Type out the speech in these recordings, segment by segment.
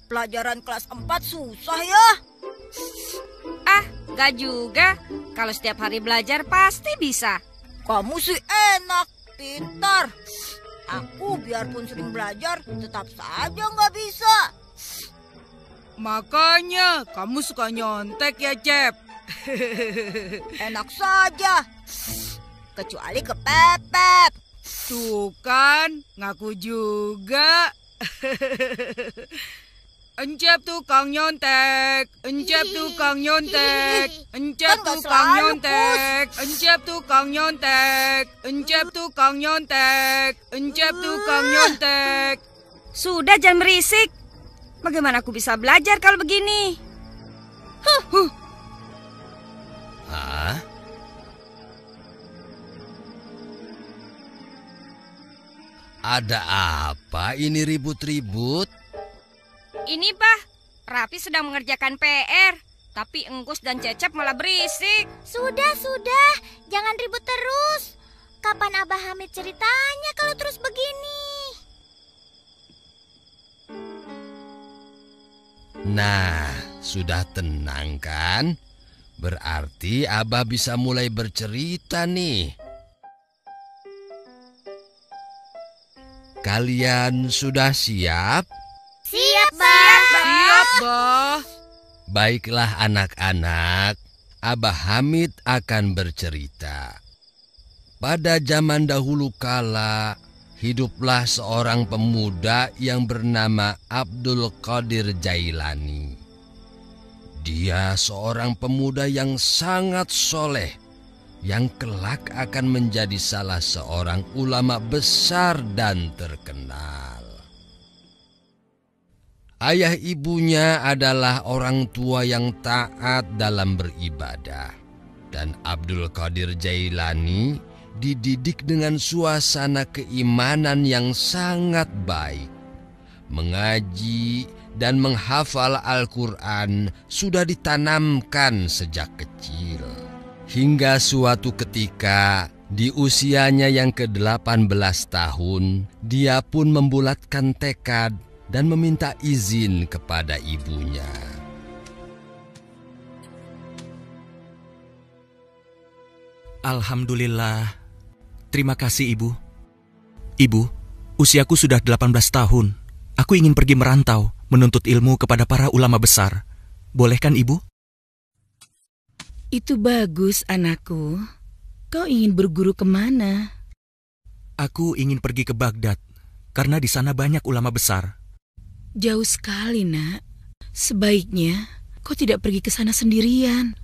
Pelajaran kelas 4 susah ya. Ah, gak juga. Kalau setiap hari belajar pasti bisa. Kamu sih enak, pintar. Aku biarpun sering belajar tetap saja nggak bisa. Makanya kamu suka nyontek ya, Cep. Enak saja. Kecuali kepepet. Tuh kan, ngaku juga. Encep tukang nyontek, Encep tukang nyontek, Encep tukang nyontek, Encep tukang nyontek, Encep tukang nyontek, Encep tukang nyontek. Sudah, jangan berisik. Bagaimana aku bisa belajar kalau begini? Hah? Ada apa ini ribut-ribut? Ini, Pak. Raffi sedang mengerjakan PR. Tapi Enggus dan Cecep malah berisik. Sudah. Jangan ribut terus. Kapan Abah Hamid ceritanya kalau terus begini? Nah, sudah tenang kan? Berarti Abah bisa mulai bercerita nih. Kalian sudah siap? Siap, Bah. Siap, Bah. Baiklah anak-anak, Abah Hamid akan bercerita. Pada zaman dahulu kala, hiduplah seorang pemuda yang bernama Abdul Qadir Jailani. Dia seorang pemuda yang sangat soleh, yang kelak akan menjadi salah seorang ulama besar dan terkenal. Ayah ibunya adalah orang tua yang taat dalam beribadah, dan Abdul Qadir Jailani dididik dengan suasana keimanan yang sangat baik. Mengaji dan menghafal Al-Quran sudah ditanamkan sejak kecil. Hingga suatu ketika, di usianya yang ke-18 tahun, dia pun membulatkan tekad dan meminta izin kepada ibunya. Alhamdulillah. Terima kasih, Ibu. Ibu, usiaku sudah 18 tahun. Aku ingin pergi merantau, menuntut ilmu kepada para ulama besar. Boleh kan, Ibu? Itu bagus, anakku. Kau ingin berguru kemana? Aku ingin pergi ke Baghdad, karena di sana banyak ulama besar. Jauh sekali, Nak. Sebaiknya kau tidak pergi ke sana sendirian.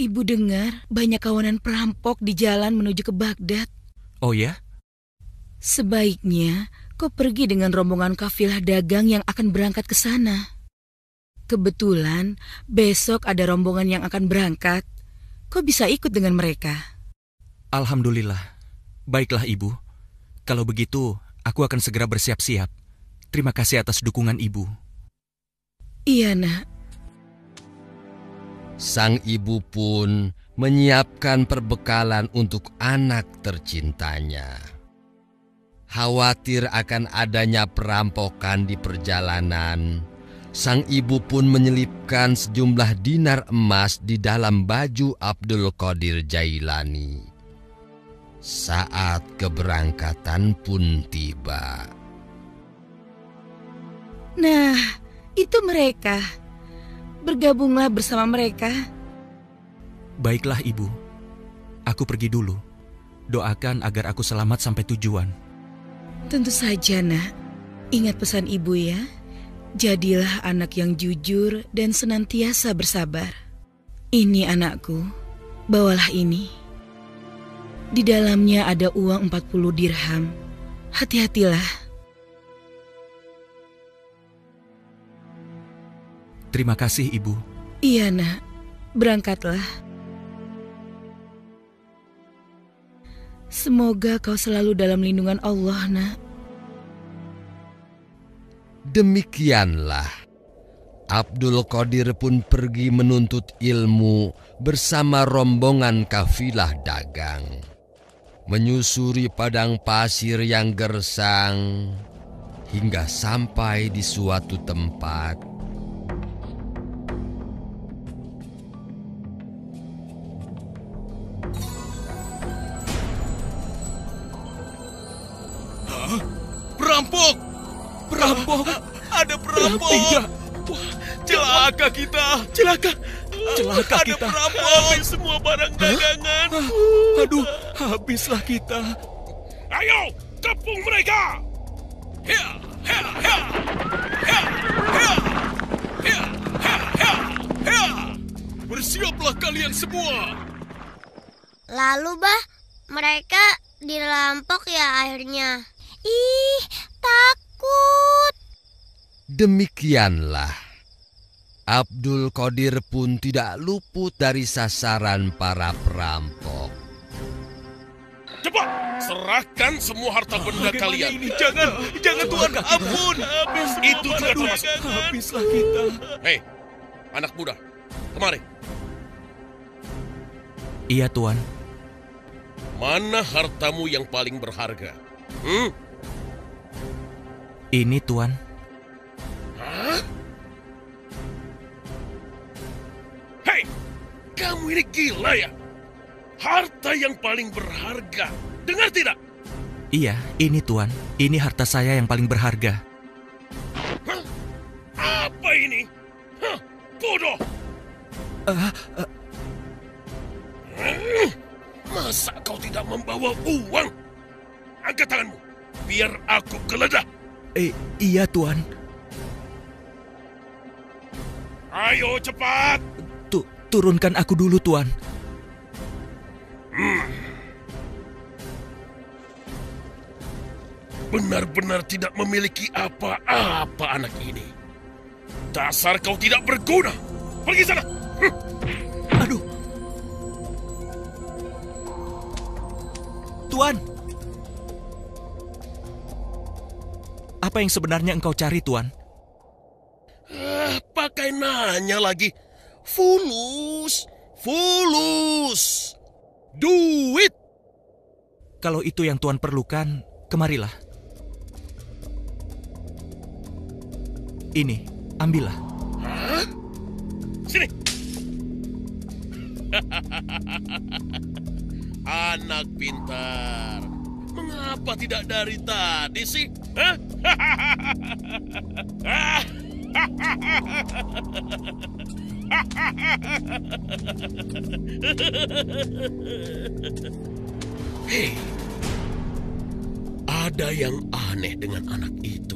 Ibu dengar banyak kawanan perampok di jalan menuju ke Baghdad. Oh ya? Sebaiknya kau pergi dengan rombongan kafilah dagang yang akan berangkat ke sana. Kebetulan besok ada rombongan yang akan berangkat. Kau bisa ikut dengan mereka. Alhamdulillah. Baiklah, Ibu. Kalau begitu, aku akan segera bersiap-siap. Terima kasih atas dukungan Ibu. Iya, Nak. Sang ibu pun menyiapkan perbekalan untuk anak tercintanya. Khawatir akan adanya perampokan di perjalanan, sang ibu pun menyelipkan sejumlah dinar emas di dalam baju Abdul Qadir Jailani. Saat keberangkatan pun tiba. Nah, itu mereka. Bergabunglah bersama mereka. Baiklah, Ibu. Aku pergi dulu. Doakan agar aku selamat sampai tujuan. Tentu saja, Nak. Ingat pesan Ibu ya. Jadilah anak yang jujur dan senantiasa bersabar. Ini anakku, bawalah ini. Di dalamnya ada uang 40 dirham. Hati-hatilah. Terima kasih, Ibu. Iya, Nak. Berangkatlah. Semoga kau selalu dalam lindungan Allah, Nak. Demikianlah, Abdul Qadir pun pergi menuntut ilmu bersama rombongan kafilah dagang. Menyusuri padang pasir yang gersang, hingga sampai di suatu tempat. Perampok! Perampok! Ada perampok! Tidak. Wah, celaka kita! Celaka Ada kita. perampok! Habis semua barang dagangan! Aduh, habislah kita. Ayo, kepung mereka! Hea, hea, hea! Hea, hea! Hea, hea, hea! Hea! Bersiaplah kalian semua! Lalu, Bah, mereka dirampok ya akhirnya. Ih, takut. Demikianlah, Abdul Qadir pun tidak luput dari sasaran para perampok. Cepat, serahkan semua harta benda kalian. Jangan Tuhan, ampun. Itu juga termasuk. Habislah kita. Hei, anak muda, kemari. Iya, Tuan. Mana hartamu yang paling berharga? Ini, Tuan. Hah? Hei, kamu ini gila ya? Harta yang paling berharga. Dengar tidak? Iya, ini, Tuan. Ini harta saya yang paling berharga. Hah? Apa ini? Hah? Bodoh! Masa kau tidak membawa uang? Angkat tanganmu, biar aku geledah. Iya, Tuan. Ayo cepat! Turunkan aku dulu, Tuan. Benar-benar tidak memiliki apa-apa anak ini. Dasar kau tidak berguna. Pergi sana. Aduh. Tuan. Apa yang sebenarnya engkau cari, Tuan? Pakai nanya lagi. Fulus. Fulus. Duit. Kalau itu yang Tuan perlukan, kemarilah. Ini, ambillah. Hah? Sini. Anak pintar. Mengapa tidak dari tadi sih? Hah? Hei, ada yang aneh dengan anak itu.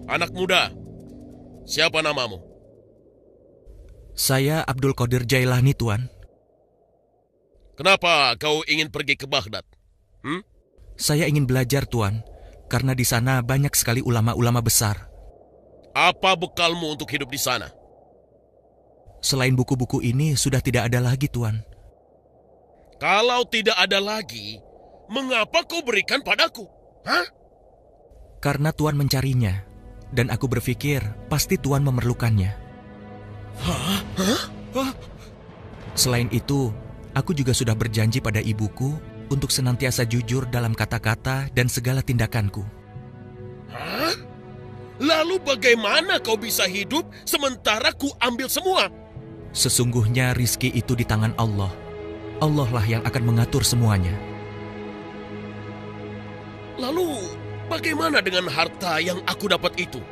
Anak muda, siapa namamu? Saya Abdul Qadir Jailani, Tuan. Kenapa kau ingin pergi ke Baghdad? Saya ingin belajar, Tuan, karena di sana banyak sekali ulama-ulama besar. Apa bekalmu untuk hidup di sana? Selain buku-buku ini, sudah tidak ada lagi, Tuan. Kalau tidak ada lagi, mengapa kau berikan padaku? Hah? Karena Tuan mencarinya, dan aku berpikir pasti Tuan memerlukannya. Hah? Selain itu, aku juga sudah berjanji pada ibuku untuk senantiasa jujur dalam kata-kata dan segala tindakanku. Hah? Lalu bagaimana kau bisa hidup sementara ku ambil semua? Sesungguhnya rizki itu di tangan Allah. Allah lah yang akan mengatur semuanya. Lalu bagaimana dengan harta yang aku dapat itu?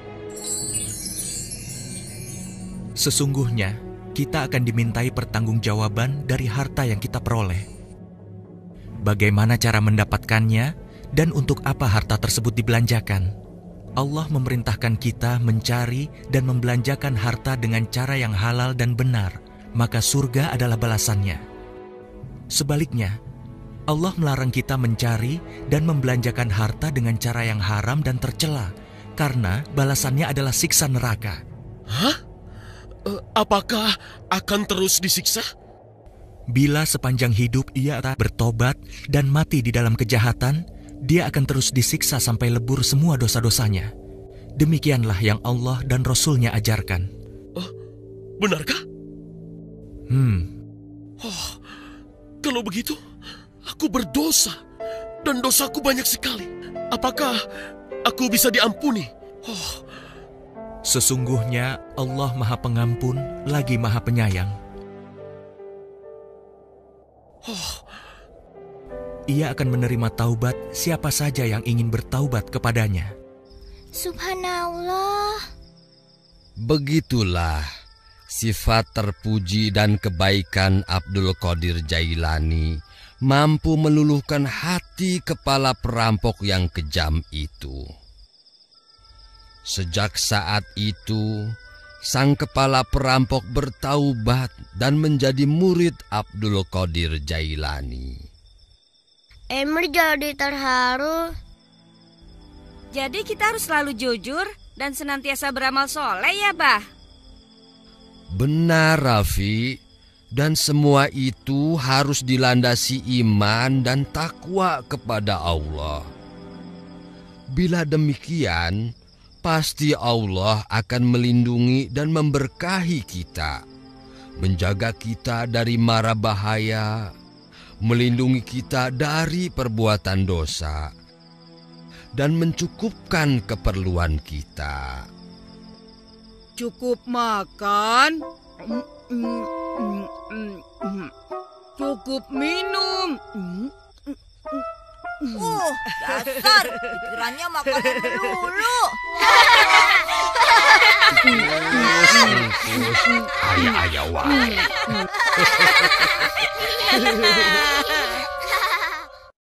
Sesungguhnya kita akan dimintai pertanggungjawaban dari harta yang kita peroleh. Bagaimana cara mendapatkannya dan untuk apa harta tersebut dibelanjakan? Allah memerintahkan kita mencari dan membelanjakan harta dengan cara yang halal dan benar, maka surga adalah balasannya. Sebaliknya, Allah melarang kita mencari dan membelanjakan harta dengan cara yang haram dan tercela, karena balasannya adalah siksa neraka. Hah? Apakah akan terus disiksa? Bila sepanjang hidup ia bertobat dan mati di dalam kejahatan, dia akan terus disiksa sampai lebur semua dosa-dosanya. Demikianlah yang Allah dan Rasul-Nya ajarkan. Benarkah? Hmm. Kalau begitu, aku berdosa. dan dosaku banyak sekali. Apakah aku bisa diampuni? Sesungguhnya Allah Maha Pengampun lagi Maha Penyayang. Ia akan menerima taubat siapa saja yang ingin bertaubat kepadanya. Subhanallah. Begitulah sifat terpuji dan kebaikan Abdul Qadir Jailani mampu meluluhkan hati kepala perampok yang kejam itu. Sejak saat itu, sang kepala perampok bertaubat dan menjadi murid Abdul Qadir Jailani. Emir jadi terharu. Jadi kita harus selalu jujur dan senantiasa beramal soleh ya, Bah? Benar, Raffi. Dan semua itu harus dilandasi iman dan takwa kepada Allah. Bila demikian, pasti Allah akan melindungi dan memberkahi kita, menjaga kita dari mara bahaya, melindungi kita dari perbuatan dosa, dan mencukupkan keperluan kita. Cukup makan, cukup minum. Dasar, pikirannya makanan melulu. Ayah wae.